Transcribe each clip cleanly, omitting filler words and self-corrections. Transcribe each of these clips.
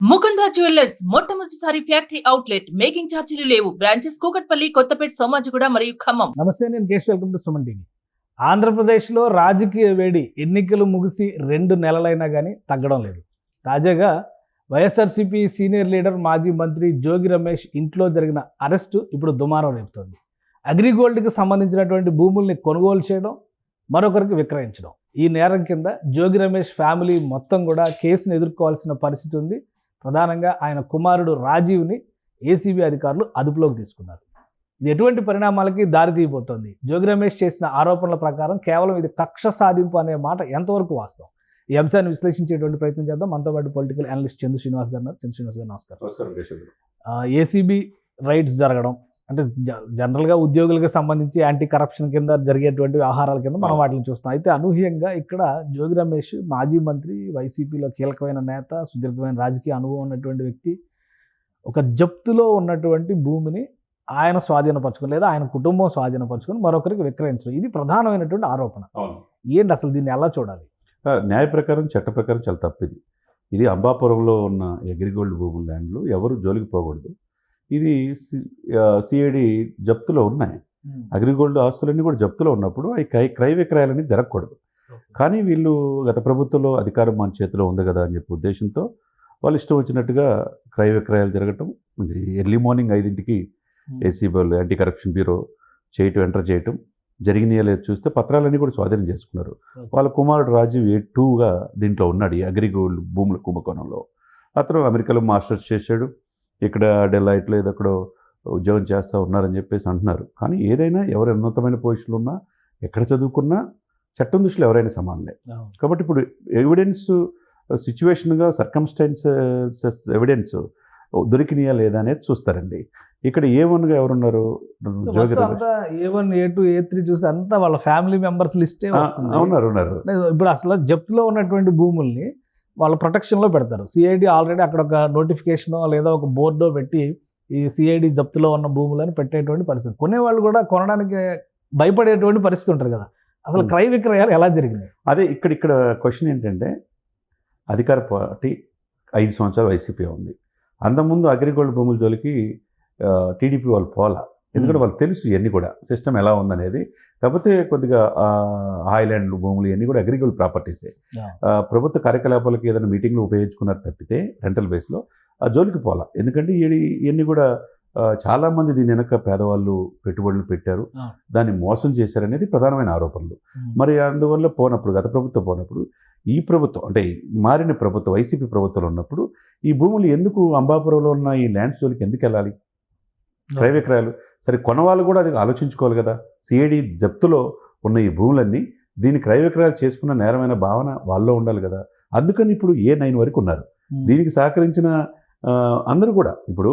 Mukunda jewellers మొట్టమొదటిసారి factory outlet making ఛార్జీలు లేవు. బ్రాంచెస్ కూకట్పల్లి, కొత్తపేట, సోమాజిగూడ మరియు ఖమ్మం. నమస్తే, నేను Kesh. Welcome to Suman TV. ఆంధ్రప్రదేశ్లో రాజకీయ వేడి ఎన్నికలు ముగిసి 2 నెలలైనా కానీ తగ్గడం లేదు. తాజాగా వైఎస్ఆర్సీపీ సీనియర్ లీడర్ మాజీ మంత్రి జోగి రమేష్ ఇంట్లో జరిగిన అరెస్టు ఇప్పుడు దుమారం రేపుతోంది. అగ్రిగోల్డ్కి సంబంధించినటువంటి భూముల్ని కొనుగోలు చేయడం, మరొకరికి విక్రయించడం, ఈ నేరం కింద జోగి రమేష్ ఫ్యామిలీ మొత్తం కూడా కేసును ఎదుర్కోవాల్సిన పరిస్థితి ఉంది. ప్రధానంగా ఆయన కుమారుడు రాజీవ్ని ఏసీబీ అధికారులు అదుపులోకి తీసుకున్నారు. ఇది ఎటువంటి పరిణామాలకి దారితీయబోతోంది? జోగి రమేష్ చేసిన ఆరోపణల ప్రకారం కేవలం ఇది కక్ష సాధింపు అనే మాట ఎంతవరకు వాస్తవం? ఈ అంశాన్ని విశ్లేషించేటువంటి ప్రయత్నం చేద్దాం. మనతో పాటు పొలిటికల్ అనలిస్ట్ చందు శ్రీనివాస్ గారు. చందు శ్రీనివాస్ గారు నమస్కారం. ఏసీబీ రైడ్స్ జరగడం అంటే జనరల్గా ఉద్యోగులకు సంబంధించి యాంటీ కరప్షన్ కింద జరిగేటువంటి వ్యవహారాల కింద మనం వాటిని చూస్తాం. అయితే అనూహ్యంగా ఇక్కడ జోగి రమేష్ మాజీ మంత్రి, వైసీపీలో కీలకమైన నేత, సుదీర్ఘమైన రాజకీయ అనుభవం ఉన్నటువంటి వ్యక్తి, ఒక జప్తులో ఉన్నటువంటి భూమిని ఆయన స్వాధీనపరచుకొని లేదా ఆయన కుటుంబం స్వాధీనపరచుకొని మరొకరికి విక్రయించడం, ఇది ప్రధానమైనటువంటి ఆరోపణ. ఏంటి అసలు దీన్ని ఎలా చూడాలి? న్యాయ ప్రకారం, చట్ట ప్రకారం చాలా తప్పిది. ఇది అంబాపురంలో ఉన్న అగ్రిగోల్డ్ భూముల ల్యాండ్లు ఎవరు జోలికి పోకూడదు. ఇది సిఐడి జప్తులో ఉన్నాయి. అగ్రిగోల్డ్ ఆస్తులన్నీ కూడా జప్తులో ఉన్నప్పుడు అవి క్రయ విక్రయాలన్నీ జరగకూడదు. కానీ వీళ్ళు గత ప్రభుత్వంలో అధికారం మన చేతిలో ఉంది కదా అని చెప్పి ఉద్దేశంతో వాళ్ళు ఇష్టం వచ్చినట్టుగా క్రయ విక్రయాలు జరగటం. ఎర్లీ మార్నింగ్ 5ంటికి ఏసీబీ వాళ్ళు యాంటీ కరప్షన్ బ్యూరో ఎంటర్ చేయటం జరిగినాయో లేదు చూస్తే పత్రాలన్నీ కూడా స్వాధీనం చేసుకున్నారు. వాళ్ళ కుమారుడు రాజీవ్ A2గా దీంట్లో ఉన్నాడు. ఈ అగ్రిగోల్డ్ భూముల కుంభకోణంలో అతను అమెరికాలో మాస్టర్స్ చేశాడు. ఇక్కడ డెలైట్లో ఏదక్కడో ఉద్యోగం చేస్తూ ఉన్నారని చెప్పేసి అంటున్నారు. కానీ ఏదైనా ఎవరు ఉన్నతమైన పొజిషన్లో ఉన్నా, ఎక్కడ చదువుకున్నా చట్టం దృష్టిలో ఎవరైనా సమానలే. కాబట్టి ఇప్పుడు ఎవిడెన్స్ సిచ్యువేషన్గా సర్కమ్స్టాన్సెస్ ఎవిడెన్స్ దొరికినాయా లేదా అనేది చూస్తారండి. ఇక్కడ A1గా ఎవరున్నారు? Jogi Ramesh. A1, A2, A3 చూస్తే అంతా వాళ్ళ ఫ్యామిలీ మెంబర్స్ లిస్టే ఉన్నారు. ఇప్పుడు అసలు జప్తులో ఉన్నటువంటి భూముల్ని వాళ్ళ ప్రొటెక్షన్లో పెడతారు. సిఐడి ఆల్రెడీ అక్కడ ఒక నోటిఫికేషనో లేదా ఒక బోర్డో పెట్టి ఈ సిఐడి జప్తులో ఉన్న భూములను పెట్టేటువంటి పరిస్థితి. కొనేవాళ్ళు కూడా కొనడానికి భయపడేటువంటి పరిస్థితి ఉంటుంది కదా. అసలు క్రయ విక్రయాలు ఎలా జరిగినాయి? అదే ఇక్కడ క్వశ్చన్ ఏంటంటే, అధికార పార్టీ 5 సంవత్సరాలు వైసీపీ ఉంది. అంతకుముందు అగ్రిగోల్డ్ భూముల జోలికి టీడీపీ వాళ్ళు పోలా. ఎందుకంటే వాళ్ళు తెలుసు ఇవన్నీ కూడా సిస్టమ్ ఎలా ఉందనేది. కాకపోతే కొద్దిగా హాయ్లాండ్ భూములు ఇవన్నీ కూడా అగ్రిగోల్డ్ ప్రాపర్టీసే. ప్రభుత్వ కార్యకలాపాలకు ఏదైనా మీటింగ్లు ఉపయోగించుకున్నారు తప్పితే రెంటల్ బేస్లో ఆ జోలికి పోలా. ఎందుకంటే ఇవన్నీ కూడా చాలామంది దీని వెనక పేదవాళ్ళు పెట్టుబడులు పెట్టారు, దాన్ని మోసం చేశారనేది ప్రధానమైన ఆరోపణలు. మరి అందువల్ల పోనప్పుడు, గత ప్రభుత్వం పోనప్పుడు, ఈ ప్రభుత్వం అంటే మారిన ప్రభుత్వం వైసీపీ ప్రభుత్వంలో ఉన్నప్పుడు ఈ భూములు ఎందుకు అంబాపురంలో ఉన్న ఈ ల్యాండ్స్ జోలికి ఎందుకు వెళ్ళాలి? క్రయ విక్రయాలు సరే కొనవాళ్ళు కూడా అది ఆలోచించుకోవాలి కదా. సిఐడి జప్తులో ఉన్న ఈ భూములన్నీ దీన్ని క్రయ విక్రయాలు చేసుకున్న నేరమైన భావన వాళ్ళలో ఉండాలి కదా. అందుకని ఇప్పుడు A9 వరకు ఉన్నారు. దీనికి సహకరించిన అందరూ కూడా ఇప్పుడు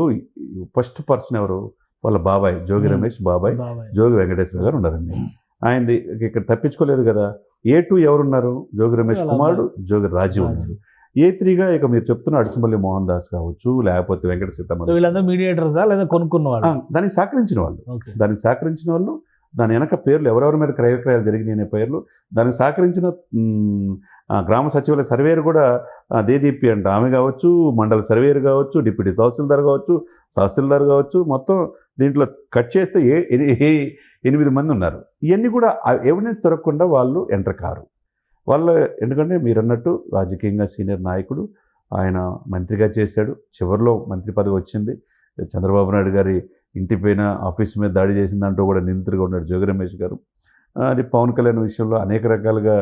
ఫస్ట్ పర్సన్ ఎవరు? వాళ్ళ బాబాయ్ జోగి రమేష్ బాబాయ్ జోగి వెంకటేశ్వర గారు ఉన్నారండి. ఆయనది ఇక్కడ తప్పించుకోలేదు కదా. A2 ఎవరున్నారు? జోగి రమేష్ కుమారుడు జోగి రాజీవ్ ఉన్నారు. A3గా ఇక మీరు చెప్తున్న అడుచుమల్లి మోహన్ దాస్ కావచ్చు, లేకపోతే వెంకట సీతమ్మ, వీళ్ళందరూ మీడియేటర్సా లేదా కొనుక్కున్న వాళ్ళు? దానికి సహకరించిన వాళ్ళు, దాని వెనక పేర్లు ఎవరెవరి మీద క్రయ విక్రయాలు జరిగినాయి అనే పేర్లు, దానికి సహకరించిన గ్రామ సచివాలయ సర్వేయర్ కూడా దేదీపి అంట ఆమె కావచ్చు, మండల సర్వేయర్ కావచ్చు, డిప్యూటీ తహసీల్దార్ కావచ్చు, మొత్తం దీంట్లో కట్ చేస్తే 8 మంది ఉన్నారు. ఇవన్నీ కూడా ఎవిడెన్స్ దొరకకుండా వాళ్ళు ఎంటర్ కారు. ఎందుకంటే మీరు అన్నట్టు రాజకీయంగా సీనియర్ నాయకుడు, ఆయన మంత్రిగా చేశాడు. చివరిలో మంత్రి పదవి వచ్చింది. చంద్రబాబు నాయుడు గారి ఇంటి పైన ఆఫీస్ మీద దాడి చేసిన దాంట్లో కూడా నిందితుడిగా ఉన్నాడు జోగి రమేష్ గారు. అది పవన్ కళ్యాణ్ విషయంలో అనేక రకాలుగా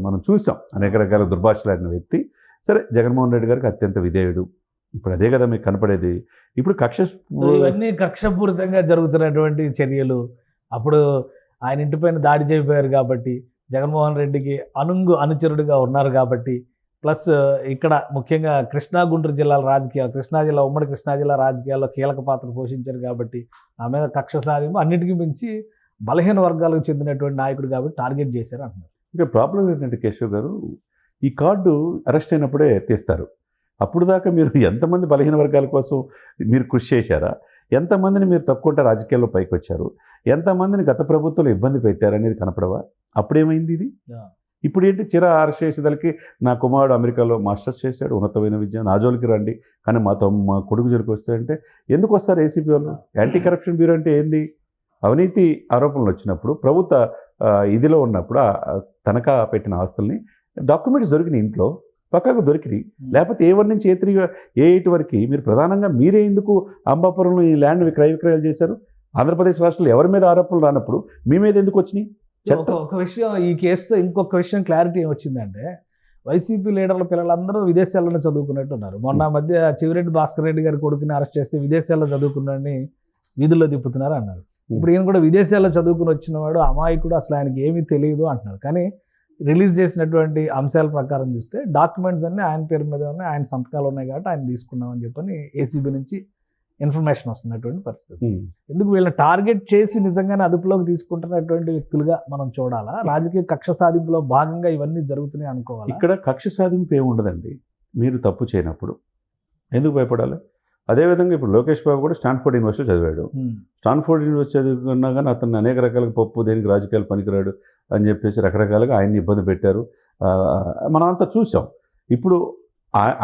మనం చూసాం, అనేక రకాల దుర్భాషలాడిన వ్యక్తి. సరే, జగన్మోహన్ రెడ్డి గారికి అత్యంత విధేయుడు. ఇప్పుడు అదే కదా మీకు కనపడేది. ఇప్పుడు ఇవన్నీ కక్షపూరితంగా జరుగుతున్నటువంటి చర్యలు. అప్పుడు ఆయన ఇంటిపైన దాడి చేయబోయారు కాబట్టి, జగన్మోహన్ రెడ్డికి అనుచరుడిగా ఉన్నారు కాబట్టి, ప్లస్ ఇక్కడ ముఖ్యంగా కృష్ణా గుంటూరు జిల్లాల రాజకీయాలు, ఉమ్మడి కృష్ణా జిల్లా రాజకీయాల్లో కీలక పాత్ర పోషించారు కాబట్టి నా మీద కక్ష సాధింపు, అన్నిటికీ మించి బలహీన వర్గాలకు చెందినటువంటి నాయకుడు కాబట్టి టార్గెట్ చేశారు అంటున్నారు. ఇంకా ప్రాబ్లం ఏంటంటే కేశవ్ గారు, ఈ కార్డు అరెస్ట్ అయినప్పుడే తీస్తారు. అప్పుడు దాకా మీరు ఎంతమంది బలహీన వర్గాల కోసం మీరు కృషి చేశారా? ఎంతమందిని మీరు తప్పుకుంటే రాజకీయాల్లో పైకి వచ్చారు? ఎంతమందిని గత ప్రభుత్వంలో ఇబ్బంది పెట్టారనేది కనపడవా? అప్పుడేమైంది? ఇప్పుడు ఏంటి అరెస్ట్ చేసేదానికి నా కుమారుడు అమెరికాలో మాస్టర్స్ చేశాడు, ఉన్నతమైన విద్య, నా జోలికి రండి, కానీ మా కొడుకు జోలికి వస్తాయంటే ఎందుకు వస్తారు ఏసీబీ వాళ్ళు? యాంటీ కరప్షన్ బ్యూరో అంటే ఏంది? అవినీతి ఆరోపణలు వచ్చినప్పుడు ప్రభుత్వ ఇదిలో ఉన్నప్పుడు తనఖా పెట్టిన ఆస్తుల్ని డాక్యుమెంట్స్ దొరికినాయి, ఇంట్లో పక్కకు దొరికినాయి. లేకపోతే A1 నుంచి A3 A8 వరకు మీరు ప్రధానంగా మీరే ఎందుకు అంబాపురంలో ఈ ల్యాండ్ క్రయ విక్రయాలు చేశారు? ఆంధ్రప్రదేశ్ రాష్ట్రంలో ఎవరి మీద ఆరోపణలు రానప్పుడు మీ మీద ఎందుకు వచ్చినాయి? ఒక విషయం, ఈ కేసుతో ఇంకొక విషయం క్లారిటీ ఏమొచ్చిందంటే, వైసీపీ లీడర్ల పిల్లలందరూ విదేశాల్లోనే చదువుకున్నట్టు ఉన్నారు. మొన్న మధ్య చెవిరెడ్డి భాస్కర్ రెడ్డి గారి కొడుకుని అరెస్ట్ చేస్తే విదేశాల్లో చదువుకున్నాడని వీధుల్లో తిప్పుతున్నారు అన్నారు. ఇప్పుడు ఈయన కూడా విదేశాల్లో చదువుకుని వచ్చిన వాడు అమాయకుడు, అసలు ఆయనకి ఏమీ తెలియదు అంటున్నారు. కానీ రిలీజ్ చేసినటువంటి అంశాల ప్రకారం చూస్తే డాక్యుమెంట్స్ అన్నీ ఆయన పేరు మీద ఉన్నాయి, ఆయన సంతకాలు ఉన్నాయి కాబట్టి ఆయన తీసుకున్నామని చెప్పని ఏసీబీ నుంచి ఇన్ఫర్మేషన్ వస్తున్నటువంటి పరిస్థితి. ఎందుకు వీళ్ళని టార్గెట్ చేసి నిజంగానే అదుపులోకి తీసుకుంటున్నటువంటి వ్యక్తులుగా మనం చూడాలా? రాజకీయ కక్ష సాధింపులో భాగంగా ఇవన్నీ జరుగుతున్నాయి అనుకోవాలి. ఇక్కడ కక్ష సాధింపు ఏముండదండి. మీరు తప్పు చేయనప్పుడు ఎందుకు భయపడాలి? అదేవిధంగా ఇప్పుడు లోకేష్ బాబు కూడా స్టాన్ఫోర్డ్ యూనివర్సిటీ చదివాడు. స్టాన్ఫోర్డ్ యూనివర్సిటీ చదువుకున్నా కానీ అతను అనేక రకాలుగా పప్పు దేనికి రాజకీయాలు పనికిరాడు అని చెప్పేసి రకరకాలుగా ఆయన్ని ఇబ్బంది పెట్టారు. మనం అంతా చూసాం. ఇప్పుడు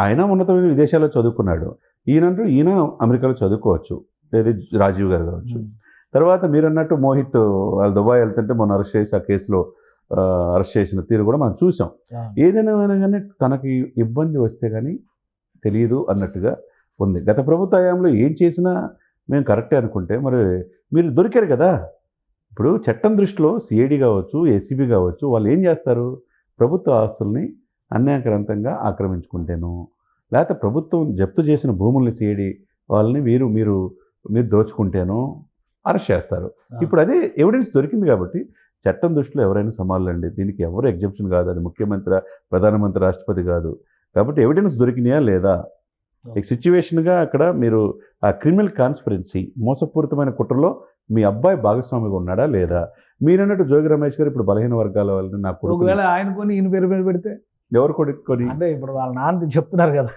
ఆయన ఉన్నతమైన విదేశాల్లో చదువుకున్నాడు. ఈయన అమెరికాలో చదువుకోవచ్చు, లేదా రాజీవ్ గారు కావచ్చు. తర్వాత మీరు అన్నట్టు మోహిత్ వాళ్ళు దుబాయ్ వెళ్తుంటే మొన్న అరెస్ట్ చేసి ఆ కేసులో అరెస్ట్ చేసిన తీరు కూడా మనం చూసాం. ఏదైనా కానీ తనకి ఇబ్బంది వస్తే కానీ తెలియదు అన్నట్టుగా ఉంది. గత ప్రభుత్వ హయాంలో ఏం చేసినా మేము కరెక్టే అనుకుంటే మరి మీరు దొరికారు కదా. ఇప్పుడు చట్టం దృష్టిలో సిఐడి కావచ్చు, ఏసీబీ కావచ్చు, వాళ్ళు ఏం చేస్తారు? ప్రభుత్వ ఆస్తుల్ని అన్యాయకరంతంగా ఆక్రమించుకుంటేను, లేకపోతే ప్రభుత్వం జప్తు చేసిన భూముల్ని సిఐడి వాళ్ళని మీరు దోచుకుంటేనో అరెస్ట్ చేస్తారు. ఇప్పుడు అదే ఎవిడెన్స్ దొరికింది కాబట్టి చట్టం దృష్టిలో ఎవరైనా సమాలండి. దీనికి ఎవరు ఎగ్జెప్షన్ కాదు. అది ముఖ్యమంత్రి, ప్రధానమంత్రి, రాష్ట్రపతి కాదు. కాబట్టి ఎవిడెన్స్ దొరికినాయా లేదా? సిచ్యువేషన్గా అక్కడ మీరు ఆ క్రిమినల్ కాన్స్పిరెన్సీ, మోసపూరితమైన కుట్రలో మీ అబ్బాయి భాగస్వామిగా ఉన్నాడా లేదా? మీరన్నట్టు జోగి రమేష్ గారు ఇప్పుడు బలహీన వర్గాల వాళ్ళని నా కొడుకు, ఒకవేళ ఆయన కొని ఈయన పేరు మీద పెడితే ఎవరు కొడుకొని, అంటే ఇప్పుడు వాళ్ళ నాన్న చెప్తున్నారు కదా,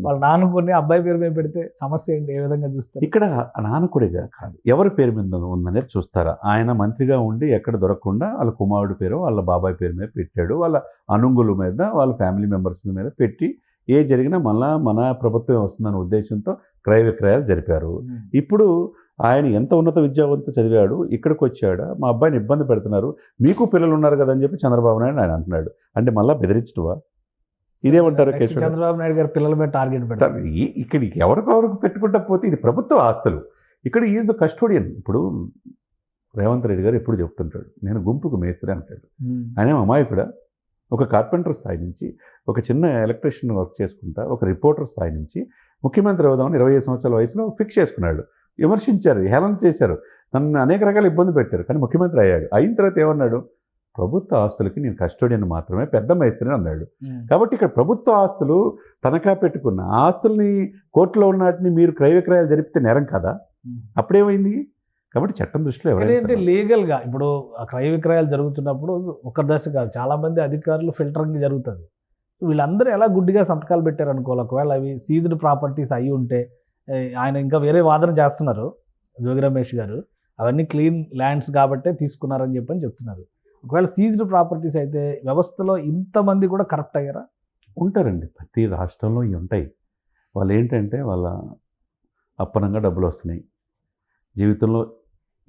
వాళ్ళ నాన్న కొన్ని అబ్బాయి పేరు మీద పెడితే సమస్య ఏంటి? ఏ విధంగా చూస్తారు? ఇక్కడ నాన్నకుడిగా కాదు, ఎవరి పేరు మీద ఉందనేది చూస్తారా? ఆయన మంత్రిగా ఉండి ఎక్కడ దొరకకుండా వాళ్ళ కుమారుడి పేరు వాళ్ళ బాబాయ్ పేరు మీద పెట్టాడు. వాళ్ళ అనుంగుల మీద, వాళ్ళ ఫ్యామిలీ మెంబర్స్ మీద పెట్టి ఏ జరిగినా మళ్ళా మన ప్రభుత్వం వస్తుందన్న ఉద్దేశంతో క్రయ విక్రయాలు జరిపారు. ఇప్పుడు ఆయన ఎంత ఉన్నత విద్యావంతం చదివాడు, ఇక్కడికి వచ్చాడు, మా అబ్బాయిని ఇబ్బంది పెడుతున్నారు, మీకు పిల్లలు ఉన్నారు కదా అని చెప్పి చంద్రబాబు నాయుడు ఆయన అంటున్నాడు. అంటే మళ్ళీ బెదిరించడవా? ఇదేమంటారు? చంద్రబాబు నాయుడు గారు పిల్లల మీద టార్గెట్ పెడతారు. ఇక్కడ ఎవరికొవరికి పెట్టుకుంటా పోతే ఇది ప్రభుత్వ ఆస్తులు. ఇక్కడ ఈజ్ ద కస్టోడియన్. ఇప్పుడు రేవంత్ రెడ్డి గారు ఎప్పుడు చెప్తుంటాడు, నేను గుంపుకు మేస్త్రి అంటాడు. ఆయన అమాయకుడా? ఒక కార్పెంటర్ స్థాయి నుంచి, ఒక చిన్న ఎలక్ట్రీషియన్ వర్క్ చేసుకుంటా, ఒక రిపోర్టర్ స్థాయి నుంచి ముఖ్యమంత్రి అవుదామని 25 సంవత్సరాల వయసులో ఫిక్స్ చేసుకున్నాడు. విమర్శించారు, హేళన చేశారు, నన్ను అనేక రకాల ఇబ్బంది పెట్టారు. కానీ ముఖ్యమంత్రి అయ్యాడు. అయిన తర్వాత ఏమన్నాడు? ప్రభుత్వ ఆస్తులకి నేను కస్టోడియన్ మాత్రమే, పెద్ద మేస్త్రిని అన్నాడు. కాబట్టి ఇక్కడ ప్రభుత్వ ఆస్తులు తనఖా పెట్టుకున్న ఆస్తుల్ని కోర్టులో ఉన్నటిని మీరు క్రయ విక్రయాలు జరిపితే నేరం కదా? అప్పుడేమైంది? కాబట్టి చట్టం దృష్టిలో ఎవరైతే లీగల్గా ఇప్పుడు క్రయ విక్రయాలు జరుగుతున్నప్పుడు ఒక దశ కాదు, చాలామంది అధికారులు ఫిల్టరింగ్ జరుగుతుంది. వీళ్ళందరూ ఎలా గుడ్డిగా సంతకాలు పెట్టారు అనుకోవాలి. ఒకవేళ అవి సీజ్డ్ ప్రాపర్టీస్ అయి ఉంటే, ఆయన ఇంకా వేరే వాదన చేస్తున్నారు జోగి రమేష్ గారు, అవన్నీ క్లీన్ ల్యాండ్స్ కాబట్టే తీసుకున్నారని చెప్పని చెప్తున్నారు. ఒకవేళ సీజ్డ్ ప్రాపర్టీస్ అయితే వ్యవస్థలో ఇంతమంది కూడా కరప్ట్ అయ్యారా? ఉంటారండి, ప్రతి రాష్ట్రంలో ఇవి ఉంటాయి. వాళ్ళు ఏంటంటే వాళ్ళ అప్పనంగా డబ్బులు వస్తున్నాయి, జీవితంలో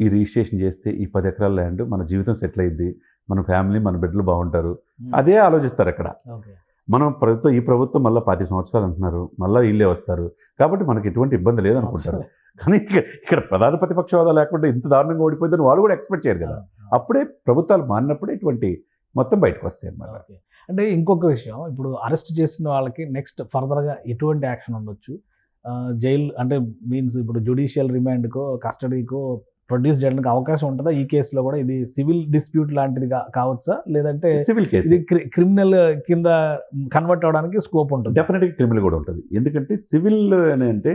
ఈ రిజిస్ట్రేషన్ చేస్తే ఈ 10 ఎకరాల ల్యాండ్ మన జీవితం సెటిల్ అయ్యింది, మన ఫ్యామిలీ మన బిడ్డలు బాగుంటారు, అదే ఆలోచిస్తారు అక్కడ. మనం ఈ ప్రభుత్వం మళ్ళీ 10 సంవత్సరాలు అంటున్నారు, మళ్ళీ వీళ్ళే వస్తారు కాబట్టి మనకి ఎటువంటి ఇబ్బంది లేదనుకుంటారు. కానీ ఇక్కడ ప్రధాన ప్రతిపక్ష హోదా లేకుండా ఇంత దారుణంగా ఓడిపోయిందని వాళ్ళు కూడా ఎక్స్పెక్ట్ చేయరు కదా. అప్పుడే ప్రభుత్వాలు మారినప్పుడే ఇటువంటి మొత్తం బయటకు వస్తాయి అన్నమాట. అంటే ఇంకొక విషయం, ఇప్పుడు అరెస్ట్ చేసిన వాళ్ళకి నెక్స్ట్ ఫర్దర్గా ఎటువంటి యాక్షన్ ఉండొచ్చు? జైలు అంటే మీన్స్ ఇప్పుడు జ్యుడిషియల్ రిమాండ్కో కస్టడీకో ప్రొడ్యూస్ చేయడానికి అవకాశం ఉంటుందా? ఈ కేసులో కూడా ఇది సివిల్ డిస్ప్యూట్ లాంటిది కావచ్చా, లేదంటే సివిల్ కేసు ఇది క్రిమినల్ కింద కన్వర్ట్ అవడానికి స్కోప్ ఉంటుంది? డెఫినెట్గా క్రిమినల్ కూడా ఉంటుంది. ఎందుకంటే సివిల్ అని అంటే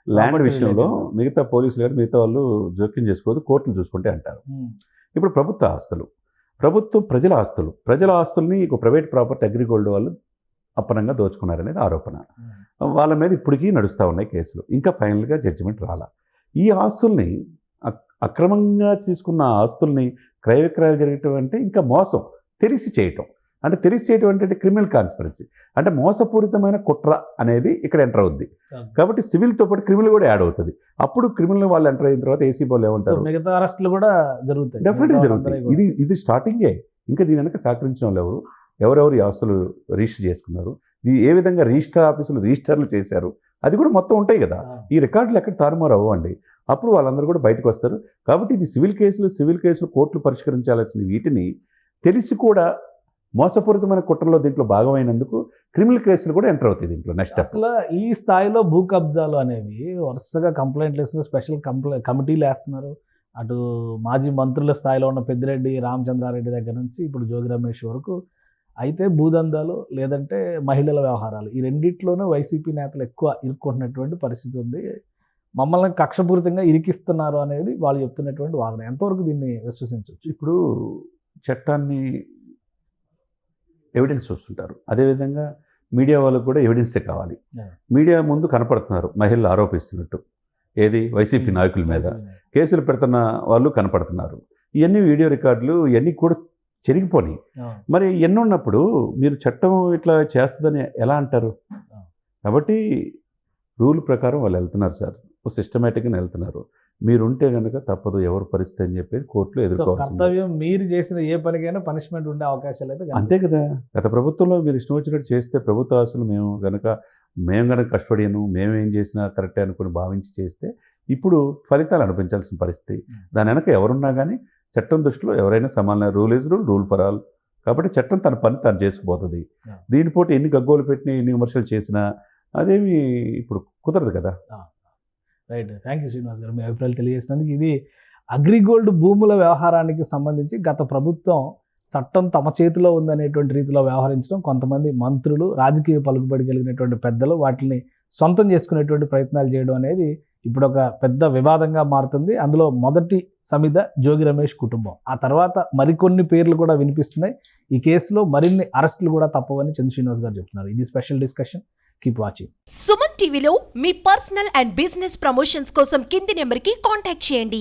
ల్యాండ్ విషయంలో మిగతా పోలీసులు కానీ మిగతా వాళ్ళు జోక్యం చేసుకోవద్దు, కోర్టులు చూసుకుంటే అంటారు. ఇప్పుడు ప్రభుత్వ ఆస్తులు, ప్రజల ఆస్తుల్ని ఒక ప్రైవేట్ ప్రాపర్టీ అగ్రిగోల్డ్ వాళ్ళు అప్పనంగా దోచుకున్నారనేది ఆరోపణ. వాళ్ళ మీద ఇప్పటికీ నడుస్తూ ఉన్నాయి కేసులు, ఇంకా ఫైనల్గా జడ్జిమెంట్ రాలా. ఈ ఆస్తుల్ని అక్రమంగా తీసుకున్న ఆస్తుల్ని క్రయ విక్రయాలు జరగటం అంటే ఇంకా మోసం, తెలిసి చేయటం. అంటే తెలిసి చేయటం అంటే క్రిమినల్ కాన్స్పిరసీ, అంటే మోసపూరితమైన కుట్ర అనేది ఇక్కడ ఎంటర్ అవుద్ది. కాబట్టి సివిల్తో పాటు క్రిమినల్ కూడా యాడ్ అవుతుంది. అప్పుడు క్రిమినల్ వాళ్ళు ఎంటర్ అయిన తర్వాత ఏసీ వాళ్ళు ఏమంటారు, మిగతా అరెస్టులు కూడా జరుగుతాయి, డెఫినెట్గా జరుగుతాయి. ఇది స్టార్టింగే. ఇంకా దీని వెనక సహకరించిన వాళ్ళు ఎవరెవరు ఈ ఆస్తులు రిజిస్టర్ చేసుకున్నారు, ఇది ఏ విధంగా రిజిస్టర్ ఆఫీసులు రిజిస్టర్లు చేశారు, అది కూడా మొత్తం ఉంటాయి కదా. ఈ రికార్డులు ఎక్కడ తారుమారు అవ్వండి, అప్పుడు వాళ్ళందరూ కూడా బయటకు వస్తారు. కాబట్టి ఇది సివిల్ కేసులు కోర్టులు పరిష్కరించాల్సిన వీటిని తెలిసి కూడా మోసపూరితమైన కుట్రలో దీంట్లో భాగమైనందుకు క్రిమినల్ కేసులు కూడా ఎంటర్ అవుతాయి దీంట్లో. నెక్స్ట్ అసలు ఈ స్థాయిలో భూ కబ్జాలు అనేవి వరుసగా కంప్లైంట్లు వేస్తున్నారు, స్పెషల్ కమిటీలు వేస్తున్నారు. అటు మాజీ మంత్రుల స్థాయిలో ఉన్న పెద్దిరెడ్డి రామచంద్రారెడ్డి దగ్గర నుంచి ఇప్పుడు జోగి రమేష్ వరకు. అయితే భూదందాలు లేదంటే మహిళల వ్యవహారాలు, ఈ రెండిట్లోనూ వైసీపీ నేతలు ఎక్కువ ఇరుక్కుంటున్నటువంటి పరిస్థితి ఉంది. మమ్మల్ని కక్షపూరితంగా ఇరికిస్తున్నారు అనేది వాళ్ళు చెప్తున్నటువంటి వాదన. ఎంతవరకు దీన్ని విశ్వసించవచ్చు? ఇప్పుడు చట్టాన్ని ఎవిడెన్స్ చూస్తుంటారు, అదేవిధంగా మీడియా వాళ్ళకు కూడా ఎవిడెన్సే కావాలి. మీడియా ముందు కనపడుతున్నారు మహిళలు ఆరోపిస్తున్నట్టు, ఏది వైసీపీ నాయకుల మీద కేసులు పెడుతున్న వాళ్ళు కనపడుతున్నారు. ఇవన్నీ వీడియో రికార్డులు ఇవన్నీ కూడా చెరిగిపోయి మరి ఎన్ని ఉన్నప్పుడు మీరు చట్టం ఇట్లా చేస్తుందని ఎలా అంటారు? కాబట్టి రూల్ ప్రకారం వాళ్ళు వెళ్తున్నారు సార్, సిస్టమేటిక్గా వెళ్తున్నారు. మీరుంటే కనుక తప్పదు ఎవరు పరిస్థితి అని చెప్పేసి కోర్టులో ఎదుర్కోవాల్సింది. కర్తవ్యం మీరు చేసిన ఏ పనికైనా పనిష్మెంట్ ఉండే అవకాశాలు అయితే అంతే కదా. గత ప్రభుత్వంలో మీరు ఇష్టం వచ్చినట్టు చేస్తే ప్రభుత్వ ఆస్తులు మేము కనుక కస్టడియను మేమేం చేసినా కరెక్టే అనుకుని భావించి చేస్తే ఇప్పుడు ఫలితాలు అనిపించాల్సిన పరిస్థితి. దాని వెనక ఎవరున్నా కానీ చట్టం దృష్టిలో ఎవరైనా సమాన, rule is rule for all. కాబట్టి చట్టం తన పని తను చేసుకుపోతుంది. దీనిపోటీ ఎన్ని గగ్గోలు పెట్టినా ఎన్ని విమర్శలు చేసినా అదేమి ఇప్పుడు కుదరదు కదా. రైట్. థ్యాంక్ యూ శ్రీనివాస్ గారు, మీ అభిప్రాయాలు తెలియజేసినందుకు. ఇది అగ్రిగోల్డ్ భూముల వ్యవహారానికి సంబంధించి గత ప్రభుత్వం చట్టం తమ చేతిలో ఉందనేటువంటి రీతిలో వ్యవహరించడం, కొంతమంది మంత్రులు, రాజకీయ పలుకుబడి కలిగినటువంటి పెద్దలు వాటిని సొంతం చేసుకునేటువంటి ప్రయత్నాలు చేయడం అనేది ఇప్పుడు ఒక పెద్ద వివాదంగా మారుతుంది. అందులో మొదటి సమిధ జోగి రమేష్ కుటుంబం. ఆ తర్వాత మరికొన్ని పేర్లు కూడా వినిపిస్తున్నాయి. ఈ కేసులో మరిన్ని అరెస్టులు కూడా తప్పవని చంద్ర శ్రీనివాస్ గారు చెప్తున్నారు. ఇది special discussion. Keep watching. Suman టీవీలో మీ పర్సనల్ అండ్ బిజినెస్ ప్రమోషన్స్ కోసం కింది నెంబర్కి కాంటాక్ట్ చేయండి.